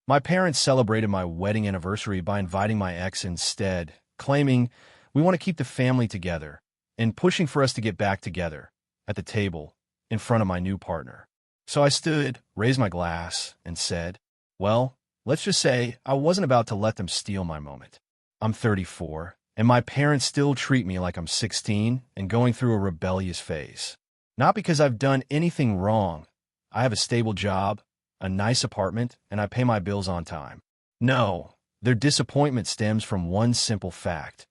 My parents celebrated my wedding anniversary by inviting my ex instead, claiming we want to keep the family together and pushing for us to get back together at the table in front of my new partner. So I stood, raised my glass, and said, well, let's just say I wasn't about to let them steal my moment. I'm 34, and my parents still treat me like I'm 16 and going through a rebellious phase. Not because I've done anything wrong. I have a stable job, a nice apartment, and I pay my bills on time. No, their disappointment stems from one simple fact.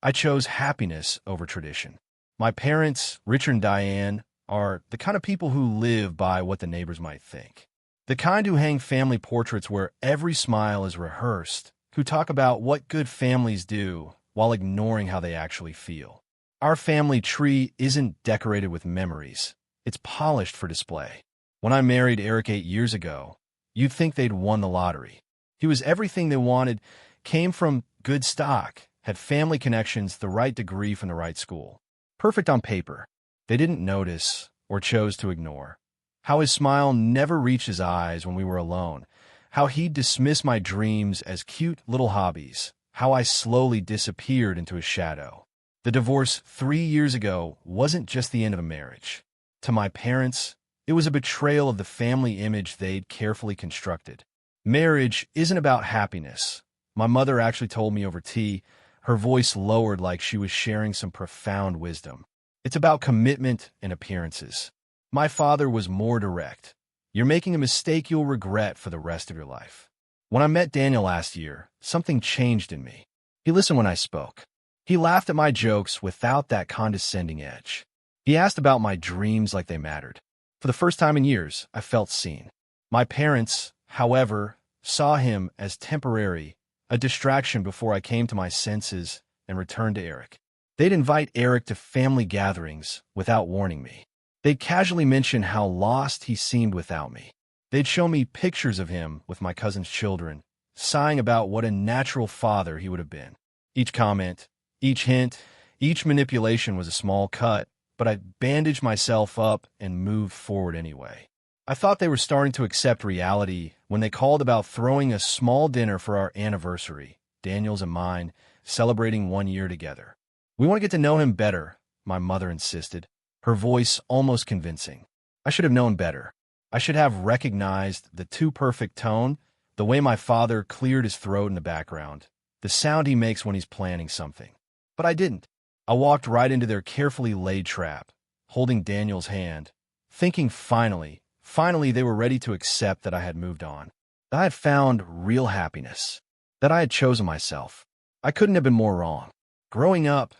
I chose happiness over tradition. My parents, Richard and Diane, are the kind of people who live by what the neighbors might think. The kind who hang family portraits where every smile is rehearsed, who talk about what good families do while ignoring how they actually feel. Our family tree isn't decorated with memories. It's polished for display. When I married Eric 8 years ago, you'd think they'd won the lottery. He was everything they wanted, came from good stock, had family connections, the right degree from the right school. Perfect on paper. They didn't notice or chose to ignore. How his smile never reached his eyes when we were alone. How he'd dismiss my dreams as cute little hobbies. How I slowly disappeared into his shadow. The divorce 3 years ago wasn't just the end of a marriage. To my parents, it was a betrayal of the family image they'd carefully constructed. Marriage isn't about happiness. My mother actually told me over tea, her voice lowered like she was sharing some profound wisdom. It's about commitment and appearances. My father was more direct. You're making a mistake you'll regret for the rest of your life. When I met Daniel last year, something changed in me. He listened when I spoke. He laughed at my jokes without that condescending edge. He asked about my dreams like they mattered. For the first time in years, I felt seen. My parents, however, saw him as temporary, a distraction before I came to my senses and returned to Eric. They'd invite Eric to family gatherings without warning me. They'd casually mention how lost he seemed without me. They'd show me pictures of him with my cousin's children, sighing about what a natural father he would have been. Each comment, each hint, each manipulation was a small cut, but I bandaged myself up and moved forward anyway. I thought they were starting to accept reality when they called about throwing a small dinner for our anniversary, Daniel's and mine, celebrating 1 year together. We want to get to know him better, my mother insisted, her voice almost convincing. I should have known better. I should have recognized the too perfect tone, the way my father cleared his throat in the background, the sound he makes when he's planning something. But I didn't. I walked right into their carefully laid trap, holding Daniel's hand, thinking finally they were ready to accept that I had moved on, that I had found real happiness, that I had chosen myself. I couldn't have been more wrong. Growing up,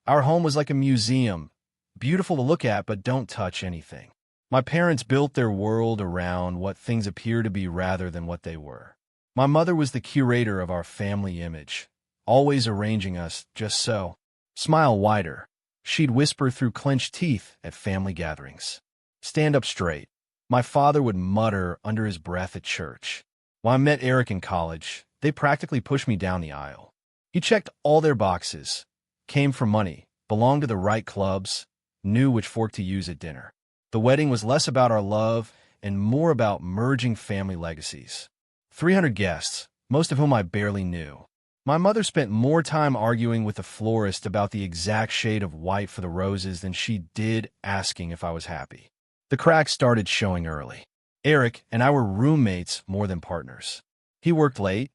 our home was like a museum, beautiful to look at but don't touch anything. My parents built their world around what things appear to be rather than what they were. My mother was the curator of our family image, always arranging us just so. Smile wider. She'd whisper through clenched teeth at family gatherings. Stand up straight. My father would mutter under his breath at church. When I met Eric in college, they practically pushed me down the aisle. He checked all their boxes, came from money, belonged to the right clubs, knew which fork to use at dinner. The wedding was less about our love and more about merging family legacies. 300 guests, most of whom I barely knew. My mother spent more time arguing with the florist about the exact shade of white for the roses than she did asking if I was happy. The cracks started showing early. Eric and I were roommates more than partners. He worked late.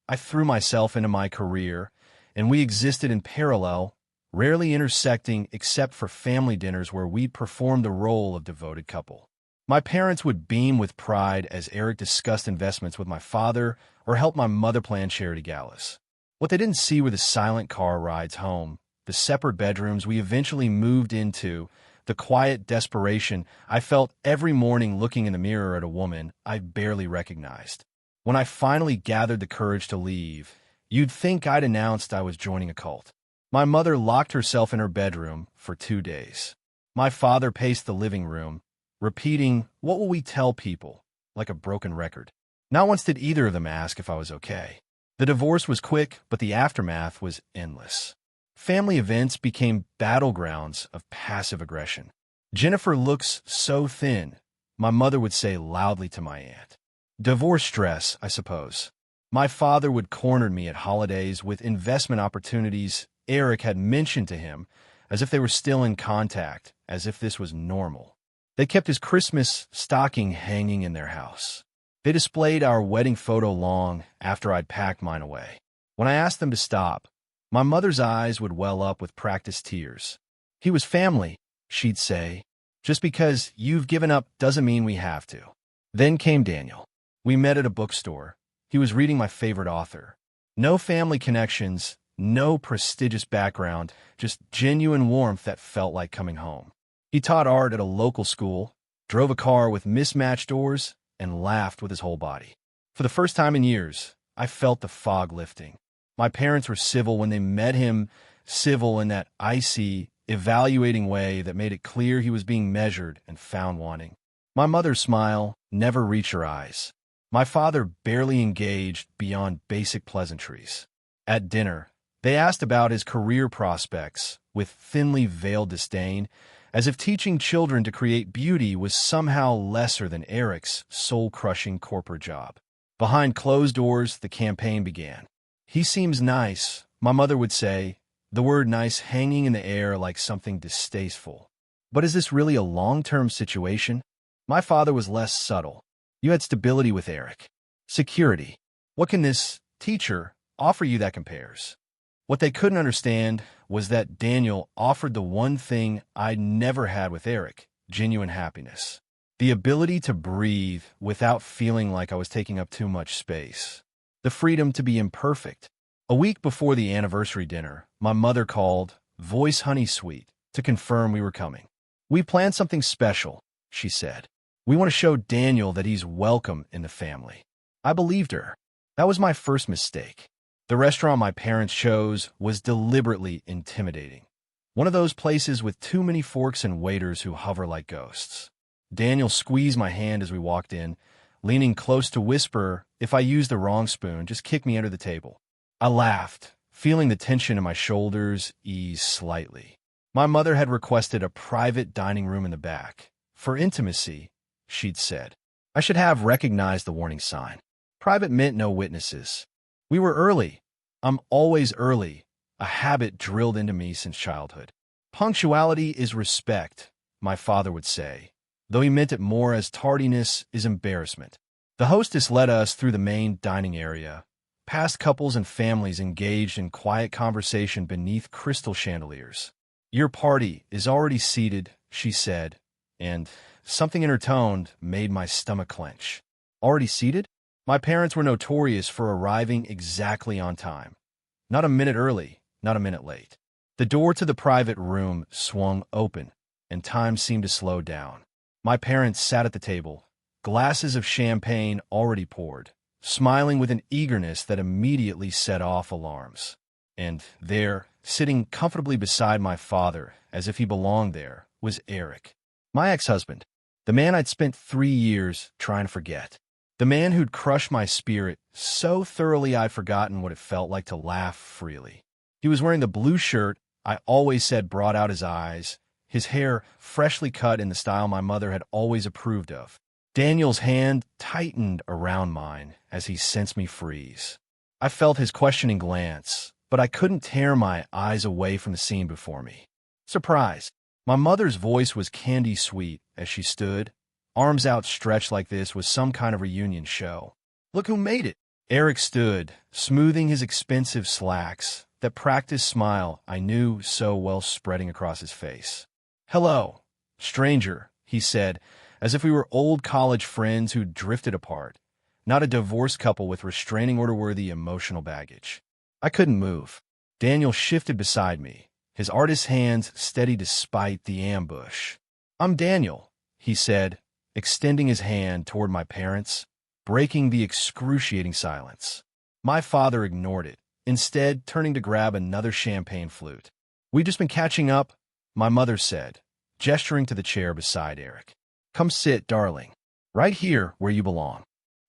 I threw myself into my career, and we existed in parallel, rarely intersecting except for family dinners where we'd perform the role of devoted couple. My parents would beam with pride as Eric discussed investments with my father or helped my mother plan charity galas. What they didn't see were the silent car rides home, the separate bedrooms we eventually moved into, the quiet desperation I felt every morning looking in the mirror at a woman I barely recognized. When I finally gathered the courage to leave, you'd think I'd announced I was joining a cult. My mother locked herself in her bedroom for 2 days. My father paced the living room, repeating, "What will we tell people?" like a broken record. Not once did either of them ask if I was okay. The divorce was quick, but the aftermath was endless. Family events became battlegrounds of passive aggression. "Jennifer looks so thin," my mother would say loudly to my aunt. Divorce stress, I suppose. My father would corner me at holidays with investment opportunities Eric had mentioned to him, as if they were still in contact, as if this was normal. They kept his Christmas stocking hanging in their house. They displayed our wedding photo long after I'd packed mine away. When I asked them to stop, my mother's eyes would well up with practiced tears. "He was family," she'd say. "Just because you've given up doesn't mean we have to." Then came Daniel. We met at a bookstore. He was reading my favorite author. No family connections, no prestigious background, just genuine warmth that felt like coming home. He taught art at a local school, drove a car with mismatched doors, and laughed with his whole body. For the first time in years, I felt the fog lifting. My parents were civil when they met him, civil in that icy, evaluating way that made it clear he was being measured and found wanting. My mother's smile never reached her eyes. My father barely engaged beyond basic pleasantries. At dinner, they asked about his career prospects with thinly veiled disdain, as if teaching children to create beauty was somehow lesser than Eric's soul-crushing corporate job. Behind closed doors, the campaign began. "He seems nice," my mother would say, the word nice hanging in the air like something distasteful. "But is this really a long-term situation?" My father was less subtle. "You had stability with Eric. Security. What can this teacher offer you that compares?" What they couldn't understand was that Daniel offered the one thing I'd never had with Eric: genuine happiness. The ability to breathe without feeling like I was taking up too much space. The freedom to be imperfect. A week before the anniversary dinner, my mother called, voice honey sweet, to confirm we were coming. "We planned something special," she said. "We want to show Daniel that he's welcome in the family." I believed her. That was my first mistake. The restaurant my parents chose was deliberately intimidating. One of those places with too many forks and waiters who hover like ghosts. Daniel squeezed my hand as we walked in, leaning close to whisper, if I used the wrong spoon, just kick me under the table. I laughed, feeling the tension in my shoulders ease slightly. My mother had requested a private dining room in the back. For intimacy, she'd said. I should have recognized the warning sign. Private meant no witnesses. We were early. I'm always early, a habit drilled into me since childhood. Punctuality is respect, my father would say, though he meant it more as tardiness is embarrassment. The hostess led us through the main dining area, past couples and families engaged in quiet conversation beneath crystal chandeliers. Your party is already seated, she said, and something in her tone made my stomach clench. Already seated? My parents were notorious for arriving exactly on time. Not a minute early, not a minute late. The door to the private room swung open, and time seemed to slow down. My parents sat at the table, glasses of champagne already poured, smiling with an eagerness that immediately set off alarms. And there, sitting comfortably beside my father, as if he belonged there, was Eric, my ex-husband, the man I'd spent 3 years trying to forget. The man who'd crushed my spirit so thoroughly I'd forgotten what it felt like to laugh freely. He was wearing the blue shirt I always said brought out his eyes, his hair freshly cut in the style my mother had always approved of. Daniel's hand tightened around mine as he sensed me freeze. I felt his questioning glance, but I couldn't tear my eyes away from the scene before me. Surprise! My mother's voice was candy sweet as she stood, arms outstretched like this was some kind of reunion show. Look who made it! Eric stood, smoothing his expensive slacks, that practiced smile I knew so well spreading across his face. Hello, stranger, he said, as if we were old college friends who'd drifted apart, not a divorced couple with restraining order-worthy emotional baggage. I couldn't move. Daniel shifted beside me, his artist's hands steady despite the ambush. I'm Daniel, he said, extending his hand toward my parents, breaking the excruciating silence. My father ignored it, instead turning to grab another champagne flute. We've just been catching up, my mother said, gesturing to the chair beside Eric. Come sit, darling. Right here where you belong.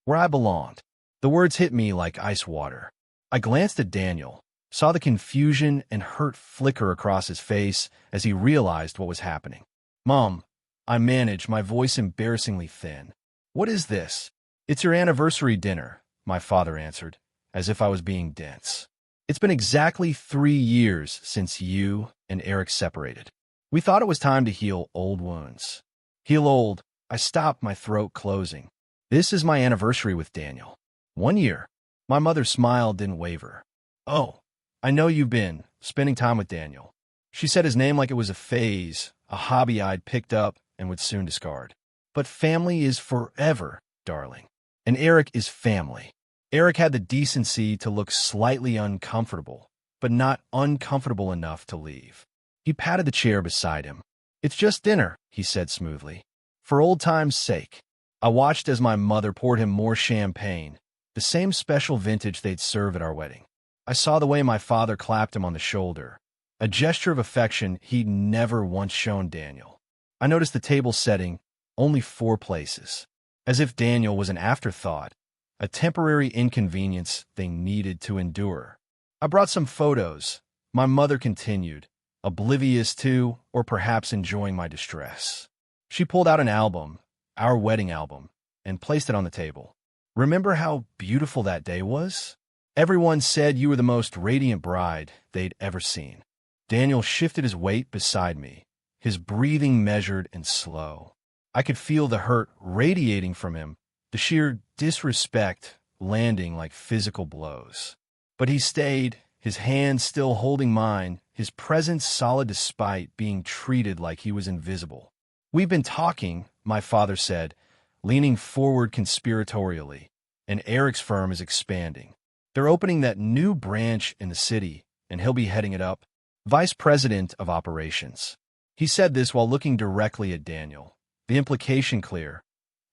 Where I belonged. The words hit me like ice water. I glanced at Daniel, saw the confusion and hurt flicker across his face as he realized what was happening. Mom, I managed, my voice embarrassingly thin. What is this? "It's your anniversary dinner," my father answered, as if I was being dense. "It's been exactly 3 years since you and Eric separated. We thought it was time to heal old wounds." Heal old. I stopped, my throat closing. "This is my anniversary with Daniel. 1 year." My mother's smile didn't waver. "Oh, I know you've been spending time with Daniel." She said his name like it was a phase, a hobby I'd picked up and would soon discard. "But family is forever, darling. And Eric is family." Eric had the decency to look slightly uncomfortable, but not uncomfortable enough to leave. He patted the chair beside him. "It's just dinner," he said smoothly. "For old time's sake." I watched as my mother poured him more champagne, the same special vintage they'd serve at our wedding. I saw the way my father clapped him on the shoulder, a gesture of affection he'd never once shown Daniel. I noticed the table setting, only 4 places, as if Daniel was an afterthought, a temporary inconvenience they needed to endure. I brought some photos, my mother continued, oblivious to, or perhaps enjoying my distress. She pulled out an album, our wedding album, and placed it on the table. "Remember how beautiful that day was? Everyone said you were the most radiant bride they'd ever seen." Daniel shifted his weight beside me, his breathing measured and slow. I could feel the hurt radiating from him, the sheer disrespect landing like physical blows. But he stayed, his hand still holding mine, his presence solid despite being treated like he was invisible. "We've been talking," my father said, leaning forward conspiratorially, "and Eric's firm is expanding. They're opening that new branch in the city, and he'll be heading it up. Vice President of Operations." He said this while looking directly at Daniel, the implication clear.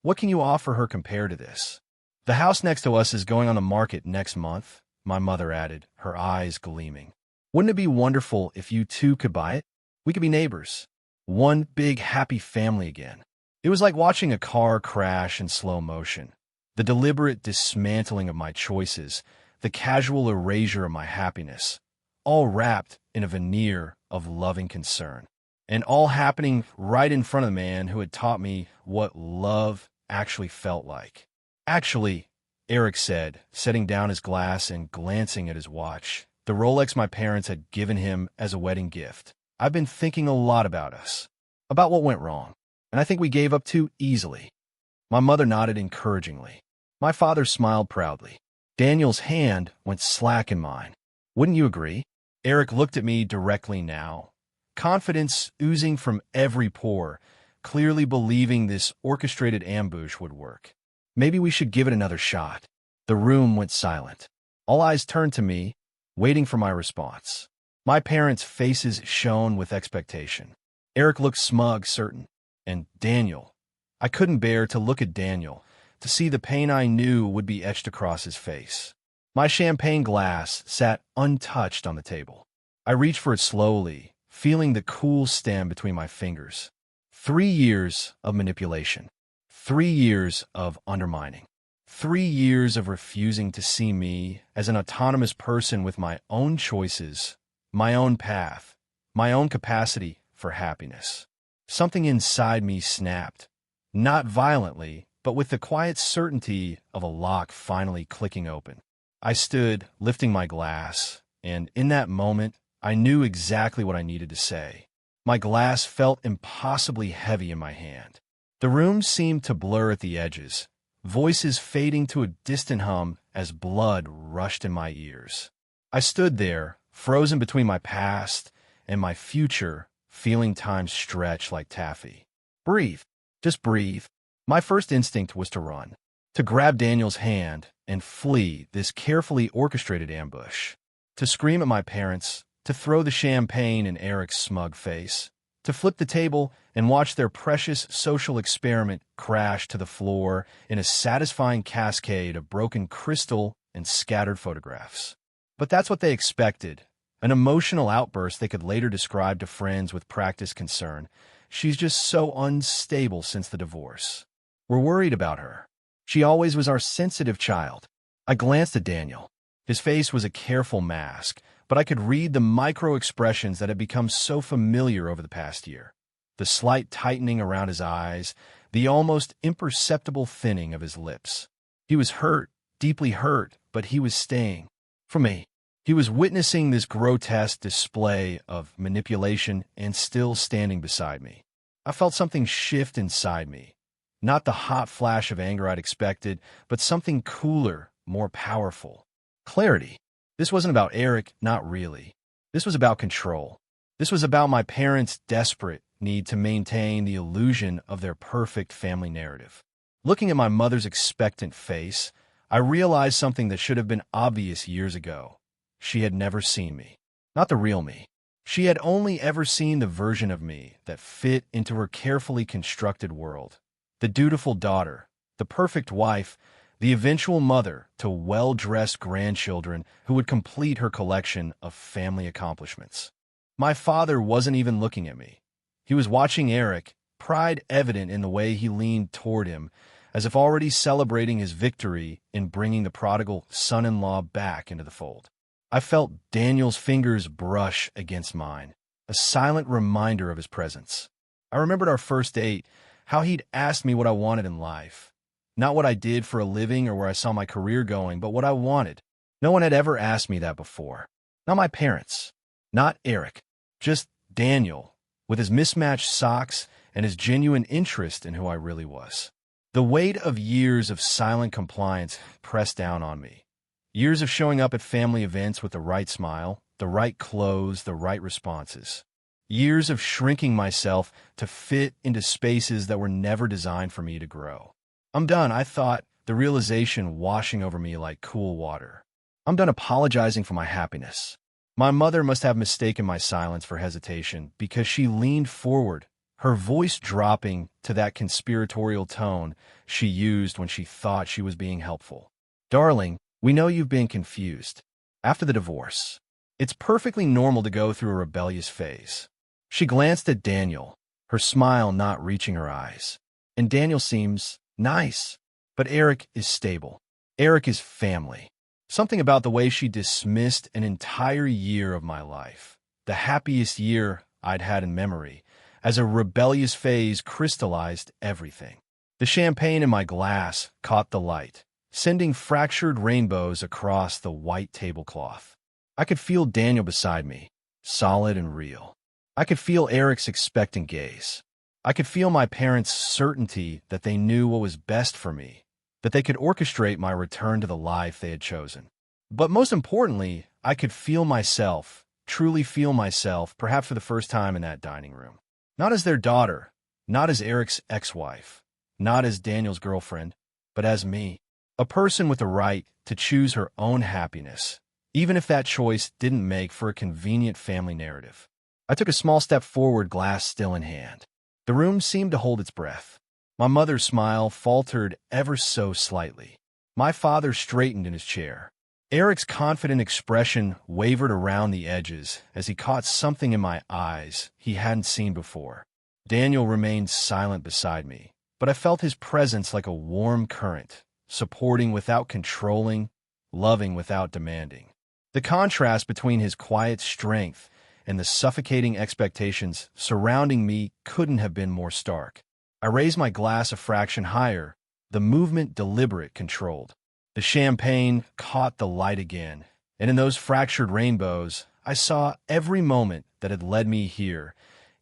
"What can you offer her compared to this?" "The house next to us is going on the market next month," my mother added, her eyes gleaming. "Wouldn't it be wonderful if you two could buy it? We could be neighbors. One big happy family again." It was like watching a car crash in slow motion. The deliberate dismantling of my choices, the casual erasure of my happiness, all wrapped in a veneer of loving concern. And all happening right in front of the man who had taught me what love actually felt like. "Actually," Eric said, setting down his glass and glancing at his watch, the Rolex my parents had given him as a wedding gift. "I've been thinking a lot about us, about what went wrong, and I think we gave up too easily." My mother nodded encouragingly. My father smiled proudly. Daniel's hand went slack in mine. "Wouldn't you agree?" Eric looked at me directly now, confidence oozing from every pore, clearly believing this orchestrated ambush would work. "Maybe we should give it another shot." The room went silent. All eyes turned to me, waiting for my response. My parents' faces shone with expectation. Eric looked smug, certain. And Daniel. I couldn't bear to look at Daniel, to see the pain I knew would be etched across his face. My champagne glass sat untouched on the table. I reached for it slowly, feeling the cool stem between my fingers. 3 years of manipulation. 3 years of undermining. 3 years of refusing to see me as an autonomous person with my own choices, my own path, my own capacity for happiness. Something inside me snapped, not violently, but with the quiet certainty of a lock finally clicking open. I stood, lifting my glass, and in that moment, I knew exactly what I needed to say. My glass felt impossibly heavy in my hand. The room seemed to blur at the edges, voices fading to a distant hum as blood rushed in my ears. I stood there, frozen between my past and my future, feeling time stretch like taffy. Breathe. Just breathe. My first instinct was to run, to grab Daniel's hand and flee this carefully orchestrated ambush, to scream at my parents, to throw the champagne in Eric's smug face, to flip the table and watch their precious social experiment crash to the floor in a satisfying cascade of broken crystal and scattered photographs. But that's what they expected, an emotional outburst they could later describe to friends with practiced concern. "She's just so unstable since the divorce. We're worried about her. She always was our sensitive child." I glanced at Daniel. His face was a careful mask, but I could read the micro-expressions that had become so familiar over the past year. The slight tightening around his eyes, the almost imperceptible thinning of his lips. He was hurt, deeply hurt, but he was staying. For me, he was witnessing this grotesque display of manipulation and still standing beside me. I felt something shift inside me. Not the hot flash of anger I'd expected, but something cooler, more powerful. Clarity. This wasn't about Eric, not really. This was about control. This was about my parents' desperate need to maintain the illusion of their perfect family narrative. Looking at my mother's expectant face, I realized something that should have been obvious years ago. She had never seen me. Not the real me. She had only ever seen the version of me that fit into her carefully constructed world. The dutiful daughter, the perfect wife, the eventual mother to well-dressed grandchildren who would complete her collection of family accomplishments. My father wasn't even looking at me. He was watching Eric, pride evident in the way he leaned toward him, as if already celebrating his victory in bringing the prodigal son-in-law back into the fold. I felt Daniel's fingers brush against mine, a silent reminder of his presence. I remembered our first date, how he'd asked me what I wanted in life. Not what I did for a living or where I saw my career going, but what I wanted. No one had ever asked me that before. Not my parents. Not Eric. Just Daniel, with his mismatched socks and his genuine interest in who I really was. The weight of years of silent compliance pressed down on me. Years of showing up at family events with the right smile, the right clothes, the right responses. Years of shrinking myself to fit into spaces that were never designed for me to grow. I'm done, I thought, the realization washing over me like cool water. I'm done apologizing for my happiness. My mother must have mistaken my silence for hesitation because she leaned forward, her voice dropping to that conspiratorial tone she used when she thought she was being helpful. Darling, we know you've been confused. After the divorce, it's perfectly normal to go through a rebellious phase. She glanced at Daniel, her smile not reaching her eyes. And Daniel seems nice, but Eric is stable. Eric is family. Something about the way she dismissed an entire year of my life, the happiest year I'd had in memory, as a rebellious phase crystallized everything. The champagne in my glass caught the light, sending fractured rainbows across the white tablecloth. I could feel Daniel beside me, solid and real. I could feel Eric's expectant gaze. I could feel my parents' certainty that they knew what was best for me, that they could orchestrate my return to the life they had chosen. But most importantly, I could feel myself, truly feel myself, perhaps for the first time in that dining room. Not as their daughter, not as Eric's ex-wife, not as Daniel's girlfriend, but as me, a person with the right to choose her own happiness, even if that choice didn't make for a convenient family narrative. I took a small step forward, glass still in hand. The room seemed to hold its breath. My mother's smile faltered ever so slightly. My father straightened in his chair. Eric's confident expression wavered around the edges as he caught something in my eyes he hadn't seen before. Daniel remained silent beside me, but I felt his presence like a warm current, supporting without controlling, loving without demanding. The contrast between his quiet strength and the suffocating expectations surrounding me couldn't have been more stark. I raised my glass a fraction higher, the movement deliberate, controlled. The champagne caught the light again, and in those fractured rainbows, I saw every moment that had led me here,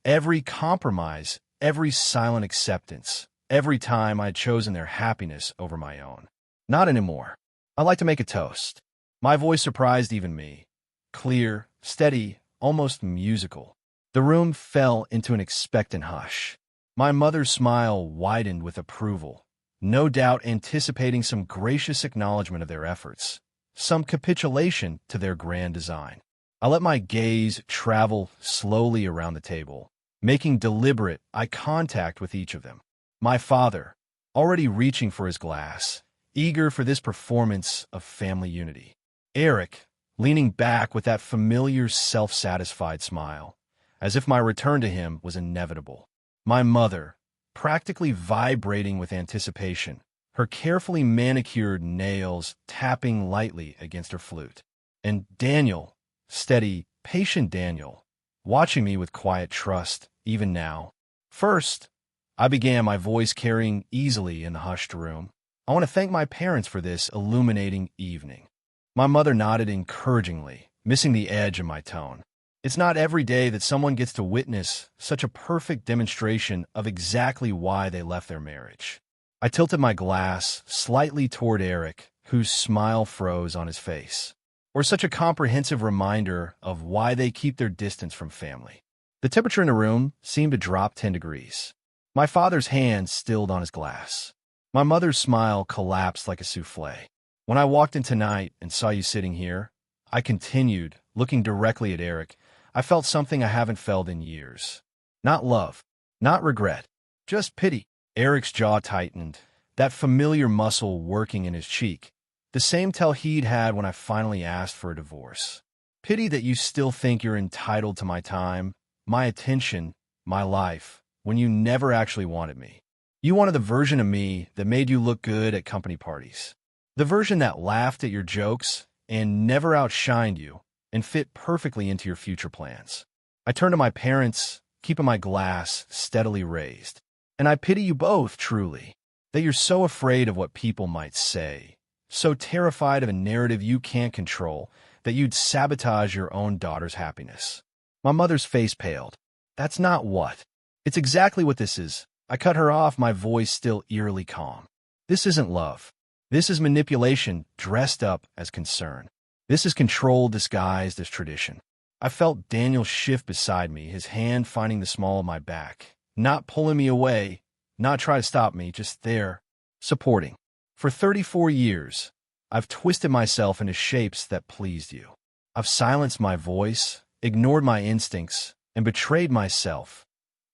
every compromise, every silent acceptance, every time I had chosen their happiness over my own. Not anymore. I'd like to make a toast. My voice surprised even me. Clear, steady, almost musical. The room fell into an expectant hush. My mother's smile widened with approval, no doubt anticipating some gracious acknowledgement of their efforts, some capitulation to their grand design. I let my gaze travel slowly around the table, making deliberate eye contact with each of them. My father, already reaching for his glass, eager for this performance of family unity. Eric, leaning back with that familiar self-satisfied smile, as if my return to him was inevitable. My mother, practically vibrating with anticipation, her carefully manicured nails tapping lightly against her flute. And Daniel, steady, patient Daniel, watching me with quiet trust, even now. First, I began, my voice carrying easily in the hushed room. I want to thank my parents for this illuminating evening." My mother nodded encouragingly, missing the edge in my tone. It's not every day that someone gets to witness such a perfect demonstration of exactly why they left their marriage. I tilted my glass slightly toward Eric, whose smile froze on his face. Or such a comprehensive reminder of why they keep their distance from family. The temperature in the room seemed to drop 10 degrees. My father's hand stilled on his glass. My mother's smile collapsed like a souffle. "When I walked in tonight and saw you sitting here," I continued, looking directly at Eric, "I felt something I haven't felt in years. Not love, not regret, just pity." Eric's jaw tightened, that familiar muscle working in his cheek, the same tell he'd had when I finally asked for a divorce. "Pity that you still think you're entitled to my time, my attention, my life, when you never actually wanted me. You wanted the version of me that made you look good at company parties. The version that laughed at your jokes and never outshined you and fit perfectly into your future plans." I turned to my parents, keeping my glass steadily raised. "And I pity you both, truly, that you're so afraid of what people might say, so terrified of a narrative you can't control, that you'd sabotage your own daughter's happiness." My mother's face paled. "That's not what. It's exactly what this is." I cut her off, my voice still eerily calm. "This isn't love. This is manipulation dressed up as concern. This is control disguised as tradition." I felt Daniel shift beside me, his hand finding the small of my back, not pulling me away, not trying to stop me, just there, supporting. "For 34 years, I've twisted myself into shapes that pleased you. I've silenced my voice, ignored my instincts, and betrayed myself,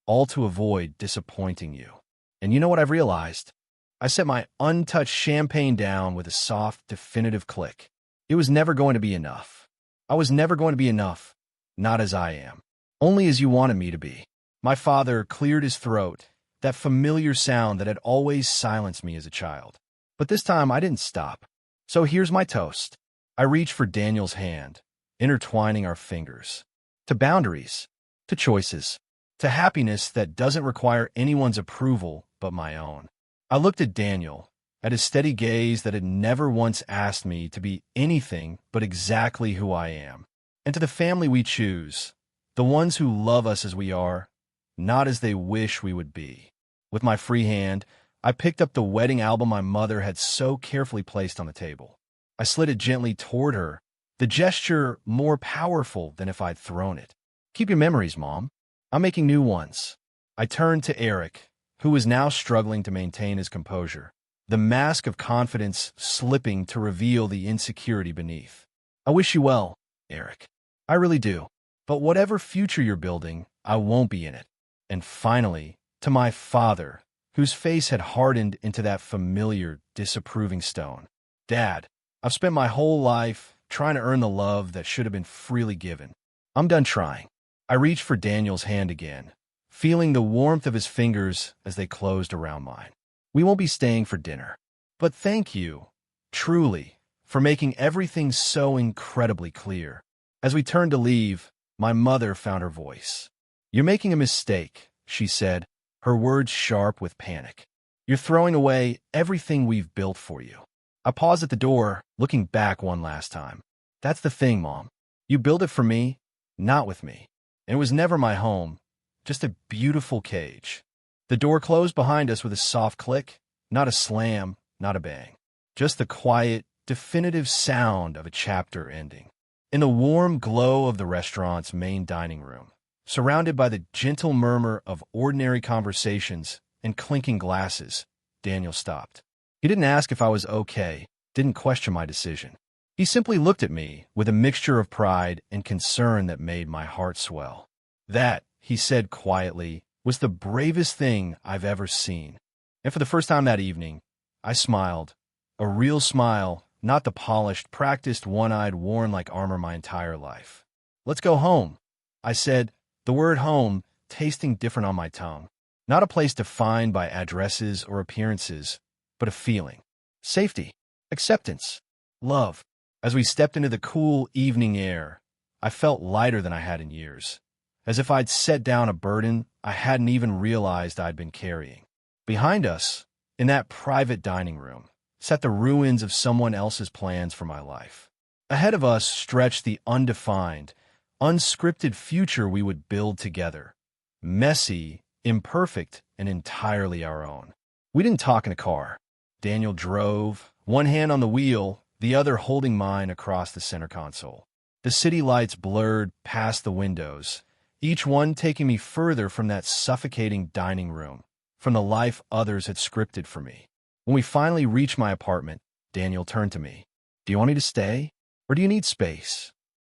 all to avoid disappointing you. And you know what I've realized?" I set my untouched champagne down with a soft, definitive click. It was never going to be enough. I was never going to be enough, not as I am, only as you wanted me to be. My father cleared his throat, that familiar sound that had always silenced me as a child. But this time I didn't stop. "So here's my toast." I reached for Daniel's hand, intertwining our fingers. "To boundaries, to choices, to happiness that doesn't require anyone's approval but my own." I looked at Daniel, at his steady gaze that had never once asked me to be anything but exactly who I am. And to the family we choose, the ones who love us as we are, not as they wish we would be. With my free hand, I picked up the wedding album my mother had so carefully placed on the table. I slid it gently toward her, the gesture more powerful than if I'd thrown it. "Keep your memories, Mom. I'm making new ones." I turned to Eric, who was now struggling to maintain his composure, the mask of confidence slipping to reveal the insecurity beneath. "I wish you well, Eric. I really do. But whatever future you're building, I won't be in it." And finally, to my father, whose face had hardened into that familiar, disapproving stone. "Dad, I've spent my whole life trying to earn the love that should have been freely given. I'm done trying." I reached for Daniel's hand again, feeling the warmth of his fingers as they closed around mine. "We won't be staying for dinner. But thank you, truly, for making everything so incredibly clear." As we turned to leave, my mother found her voice. "You're making a mistake," she said, her words sharp with panic. "You're throwing away everything we've built for you." I paused at the door, looking back one last time. "That's the thing, Mom. You built it for me, not with me. And it was never my home, just a beautiful cage." The door closed behind us with a soft click, not a slam, not a bang. Just the quiet, definitive sound of a chapter ending. In the warm glow of the restaurant's main dining room, surrounded by the gentle murmur of ordinary conversations and clinking glasses, Daniel stopped. He didn't ask if I was okay, didn't question my decision. He simply looked at me with a mixture of pride and concern that made my heart swell. "That," he said quietly, "was the bravest thing I've ever seen." And for the first time that evening, I smiled. A real smile, not the polished, practiced one I'd worn like armor my entire life. "Let's go home," I said, the word home tasting different on my tongue. Not a place defined by addresses or appearances, but a feeling. Safety, acceptance, love. As we stepped into the cool evening air, I felt lighter than I had in years, as if I'd set down a burden I hadn't even realized I'd been carrying. Behind us, in that private dining room, sat the ruins of someone else's plans for my life. Ahead of us stretched the undefined, unscripted future we would build together. Messy, imperfect, and entirely our own. We didn't talk in a car. Daniel drove, one hand on the wheel, the other holding mine across the center console. The city lights blurred past the windows, each one taking me further from that suffocating dining room, from the life others had scripted for me. When we finally reached my apartment, Daniel turned to me. "Do you want me to stay, or do you need space?"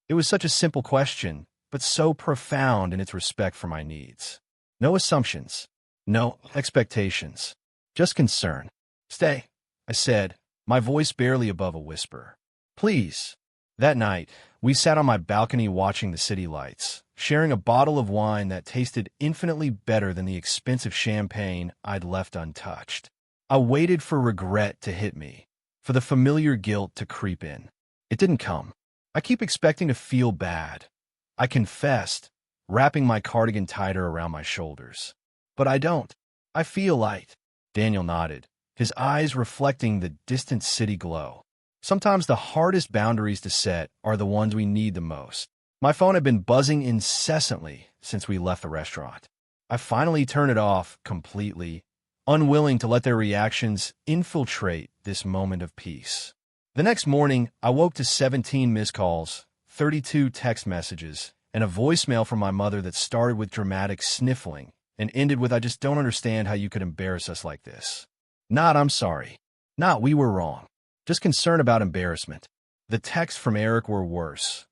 It was such a simple question, but so profound in its respect for my needs. No assumptions, no expectations, just concern. "Stay," I said, my voice barely above a whisper. "Please." That night, we sat on my balcony watching the city lights, sharing a bottle of wine that tasted infinitely better than the expensive champagne I'd left untouched. I waited for regret to hit me, for the familiar guilt to creep in. It didn't come. I keep expecting to feel bad. I confessed, wrapping my cardigan tighter around my shoulders. But I don't. I feel light. Daniel nodded, his eyes reflecting the distant city glow. Sometimes the hardest boundaries to set are the ones we need the most. My phone had been buzzing incessantly since we left the restaurant. I finally turned it off completely, unwilling to let their reactions infiltrate this moment of peace. The next morning, I woke to 17 missed calls, 32 text messages, and a voicemail from my mother that started with dramatic sniffling and ended with, "I just don't understand how you could embarrass us like this." Not, "I'm sorry." Not, "we were wrong." Just concern about embarrassment. The texts from Eric were worse,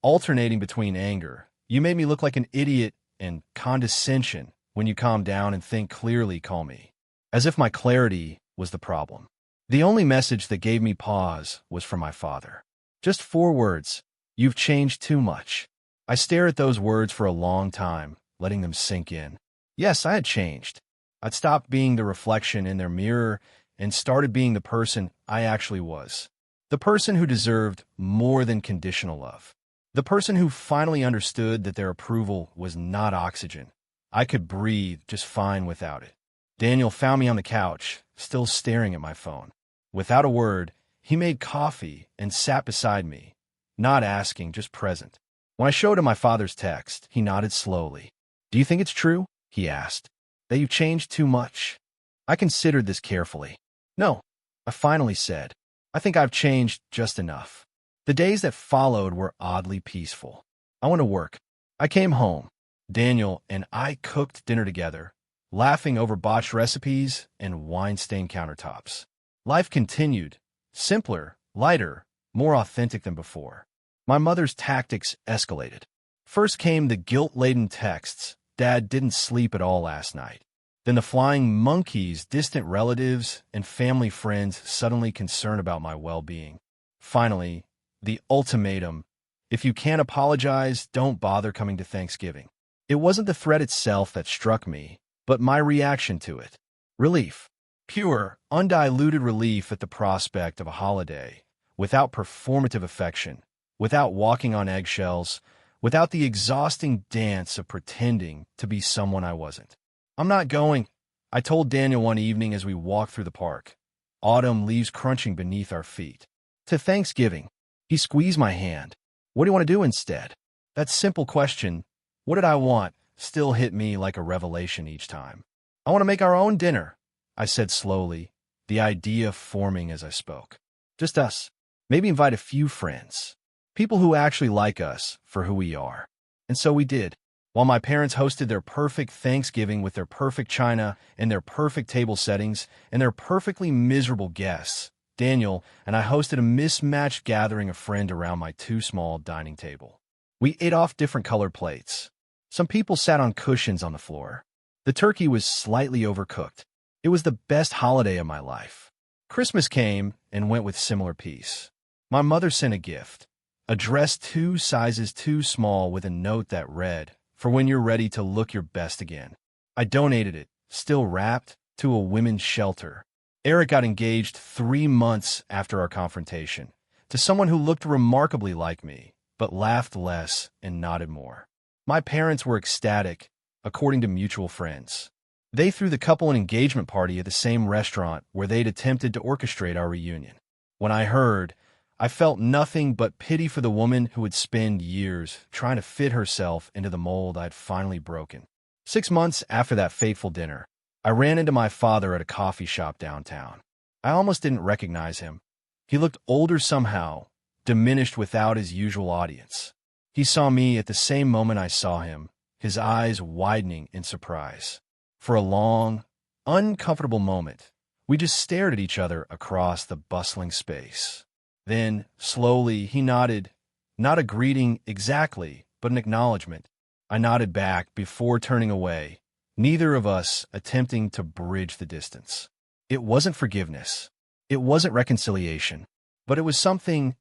alternating between anger, "You made me look like an idiot," and condescension, "When you calm down and think clearly, call me." As if my clarity was the problem. The only message that gave me pause was from my father. Just 4 words, "You've changed too much." I stared at those words for a long time, letting them sink in. Yes, I had changed. I'd stopped being the reflection in their mirror and started being the person I actually was. The person who deserved more than conditional love. The person who finally understood that their approval was not oxygen. I could breathe just fine without it. Daniel found me on the couch, still staring at my phone. Without a word, he made coffee and sat beside me, not asking, just present. When I showed him my father's text, he nodded slowly. "Do you think it's true?" he asked. "That you've changed too much?" I considered this carefully. "No," I finally said. "I think I've changed just enough." The days that followed were oddly peaceful. I went to work. I came home. Daniel and I cooked dinner together, laughing over botched recipes and wine-stained countertops. Life continued, simpler, lighter, more authentic than before. My mother's tactics escalated. First came the guilt-laden texts, "Dad didn't sleep at all last night." Then the flying monkeys, distant relatives, and family friends suddenly concerned about my well-being. Finally, the ultimatum, "If you can't apologize, don't bother coming to Thanksgiving." It wasn't the threat itself that struck me, but my reaction to it. Relief. Pure, undiluted relief at the prospect of a holiday, without performative affection, without walking on eggshells, without the exhausting dance of pretending to be someone I wasn't. "I'm not going," I told Daniel one evening as we walked through the park, autumn leaves crunching beneath our feet. "To Thanksgiving." He squeezed my hand. "What do you want to do instead?" That simple question, what did I want, still hit me like a revelation each time. "I want to make our own dinner," I said slowly, the idea forming as I spoke. "Just us. Maybe invite a few friends. People who actually like us for who we are." And so we did. While my parents hosted their perfect Thanksgiving with their perfect china and their perfect table settings and their perfectly miserable guests, Daniel and I hosted a mismatched gathering of friends around my too small dining table. We ate off different colored plates. Some people sat on cushions on the floor. The turkey was slightly overcooked. It was the best holiday of my life. Christmas came and went with similar peace. My mother sent a gift, a dress 2 sizes too small with a note that read, "For when you're ready to look your best again." I donated it, still wrapped, to a women's shelter. Eric got engaged 3 months after our confrontation, to someone who looked remarkably like me, but laughed less and nodded more. My parents were ecstatic, according to mutual friends. They threw the couple an engagement party at the same restaurant where they'd attempted to orchestrate our reunion. When I heard, I felt nothing but pity for the woman who would spend years trying to fit herself into the mold I'd finally broken. 6 months after that fateful dinner, I ran into my father at a coffee shop downtown. I almost didn't recognize him. He looked older somehow, diminished without his usual audience. He saw me at the same moment I saw him, his eyes widening in surprise. For a long, uncomfortable moment, we just stared at each other across the bustling space. Then, slowly, he nodded, not a greeting exactly, but an acknowledgement. I nodded back before turning away, neither of us attempting to bridge the distance. It wasn't forgiveness. It wasn't reconciliation. But it was something,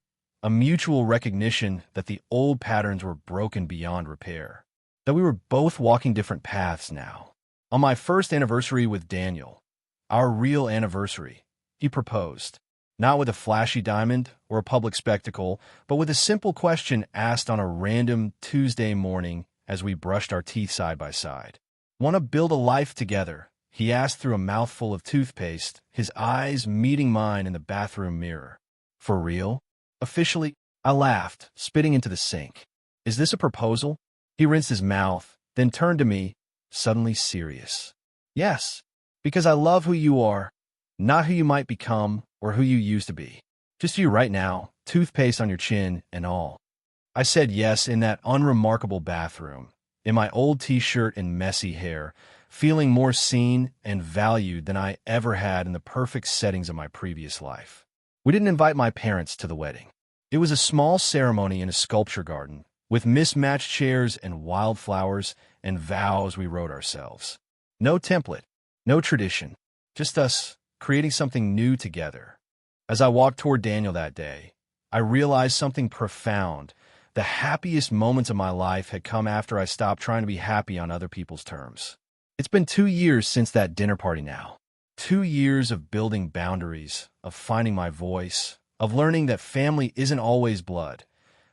a mutual recognition that the old patterns were broken beyond repair. That we were both walking different paths now. On my first anniversary with Daniel, our real anniversary, he proposed. Not with a flashy diamond or a public spectacle, but with a simple question asked on a random Tuesday morning as we brushed our teeth side by side. "Want to build a life together?" he asked through a mouthful of toothpaste, his eyes meeting mine in the bathroom mirror. "For real? Officially?" I laughed, spitting into the sink. "Is this a proposal?" He rinsed his mouth, then turned to me, suddenly serious. "Yes, because I love who you are, not who you might become or who you used to be. Just you right now, toothpaste on your chin and all." I said yes in that unremarkable bathroom, in my old t-shirt and messy hair, feeling more seen and valued than I ever had in the perfect settings of my previous life. We didn't invite my parents to the wedding. It was a small ceremony in a sculpture garden, with mismatched chairs and wildflowers and vows we wrote ourselves. No template, no tradition, just us creating something new together. As I walked toward Daniel that day, I realized something profound. The happiest moments of my life had come after I stopped trying to be happy on other people's terms. It's been 2 years since that dinner party now. 2 years of building boundaries, of finding my voice, of learning that family isn't always blood.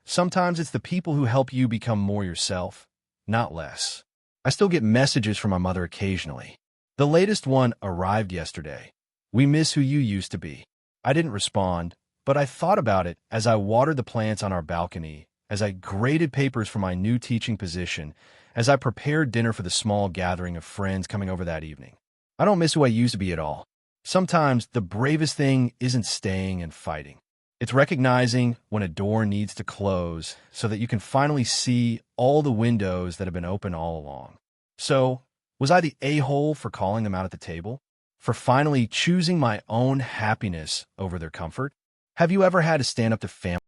Sometimes it's the people who help you become more yourself, not less. I still get messages from my mother occasionally. The latest one arrived yesterday. "We miss who you used to be." I didn't respond, but I thought about it as I watered the plants on our balcony, as I graded papers for my new teaching position, as I prepared dinner for the small gathering of friends coming over that evening. I don't miss who I used to be at all. Sometimes the bravest thing isn't staying and fighting. It's recognizing when a door needs to close so that you can finally see all the windows that have been open all along. So, was I the a-hole for calling them out at the table? For finally choosing my own happiness over their comfort? Have you ever had to stand up to family